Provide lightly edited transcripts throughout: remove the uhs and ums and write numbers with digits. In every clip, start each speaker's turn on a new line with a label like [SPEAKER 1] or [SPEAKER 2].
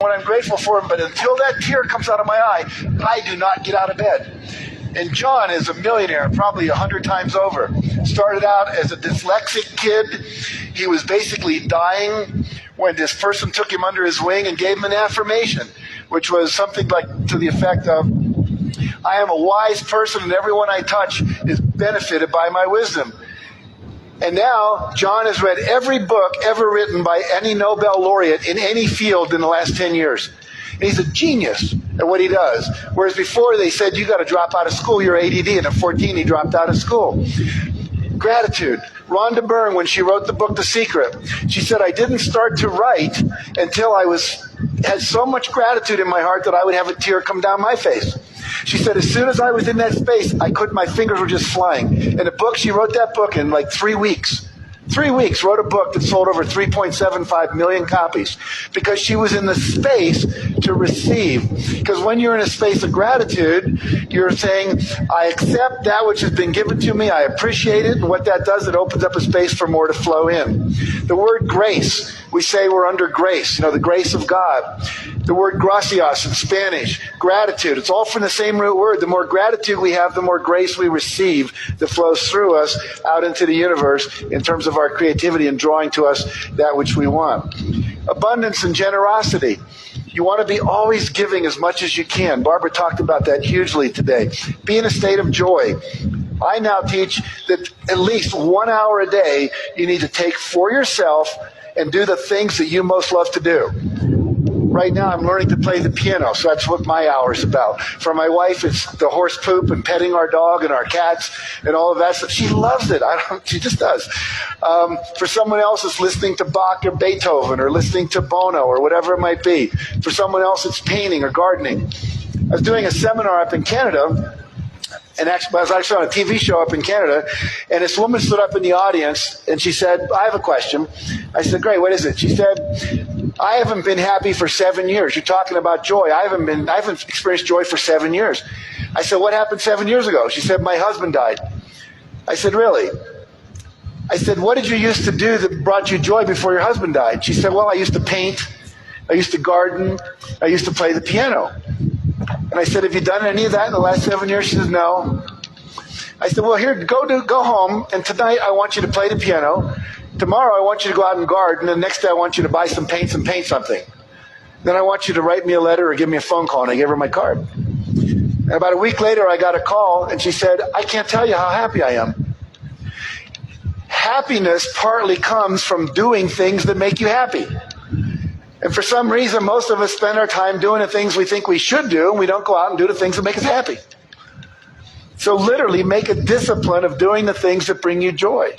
[SPEAKER 1] what I'm grateful for, but until that tear comes out of my eye, I do not get out of bed. And John is a millionaire, probably 100 times over. Started out as a dyslexic kid. He was basically dying when this person took him under his wing and gave him an affirmation, which was something like to the effect of, I am a wise person and everyone I touch is benefited by my wisdom. And now, John has read every book ever written by any Nobel laureate in any field in the last 10 years. And he's a genius at what he does. Whereas before they said, you got to drop out of school, you're ADD. And at 14, he dropped out of school. Gratitude. Rhonda Byrne, when she wrote the book The Secret, she said, I didn't start to write until I had so much gratitude in my heart that I would have a tear come down my face. She said, as soon as I was in that space, my fingers were just flying. In the book, she wrote that book in like 3 weeks. 3 weeks, wrote a book that sold over 3.75 million copies because she was in the space to receive. Because when you're in a space of gratitude, you're saying, I accept that which has been given to me, I appreciate it, and what that does, it opens up a space for more to flow in. The word grace, we say we're under grace, the grace of God. The word gracias in Spanish, gratitude, it's all from the same root word. The more gratitude we have, the more grace we receive that flows through us out into the universe in terms of our creativity and drawing to us that which we want. Abundance and generosity. You want to be always giving as much as you can. Barbara talked about that hugely today. Be in a state of joy. I now teach that at least 1 hour a day you need to take for yourself and do the things that you most love to do. Right now, I'm learning to play the piano, so that's what my hour is about. For my wife, it's the horse poop and petting our dog and our cats and all of that stuff. She loves it. She just does. For someone else, it's listening to Bach or Beethoven or listening to Bono or whatever it might be. For someone else, it's painting or gardening. I was doing a seminar up in Canada, and actually, I was actually on a TV show up in Canada, and this woman stood up in the audience, and she said, I have a question. I said, great, what is it? She said, I haven't been happy for 7 years. You're talking about joy. I haven't experienced joy for 7 years. I said, what happened 7 years ago? She said, my husband died. I said, really? I said, what did you used to do that brought you joy before your husband died? She said, well, I used to paint. I used to garden. I used to play the piano. And I said, have you done any of that in the last 7 years? She says, no. I said, well, here, go home, and tonight I want you to play the piano. Tomorrow I want you to go out and garden, and the next day I want you to buy some paints and paint something. Then I want you to write me a letter or give me a phone call, and I gave her my card. And about a week later I got a call, and she said, I can't tell you how happy I am. Happiness partly comes from doing things that make you happy. And for some reason, most of us spend our time doing the things we think we should do, and we don't go out and do the things that make us happy. So literally, make a discipline of doing the things that bring you joy.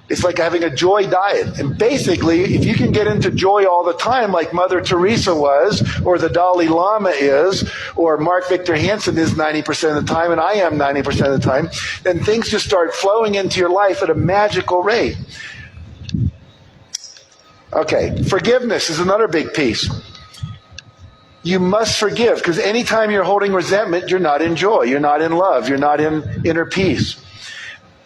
[SPEAKER 1] It's like having a joy diet. And basically, if you can get into joy all the time, like Mother Teresa was, or the Dalai Lama is, or Mark Victor Hansen is 90% of the time, and I am 90% of the time, then things just start flowing into your life at a magical rate. Okay, forgiveness is another big piece. You must forgive, because anytime you're holding resentment, you're not in joy, you're not in love, you're not in inner peace.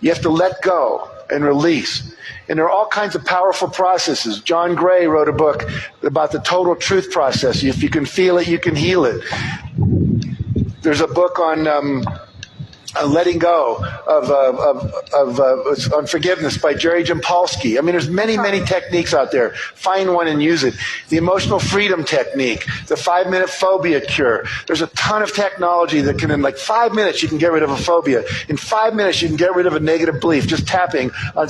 [SPEAKER 1] You have to let go and release. And there are all kinds of powerful processes. John Gray wrote a book about the total truth process. If you can feel it, you can heal it. There's a book on letting go on forgiveness by Jerry Jampolsky. I mean, there's many, many techniques out there. Find one and use it. The emotional freedom technique, the 5-minute phobia cure. There's a ton of technology that can, in like 5 minutes, you can get rid of a phobia. In 5 minutes, you can get rid of a negative belief just tapping on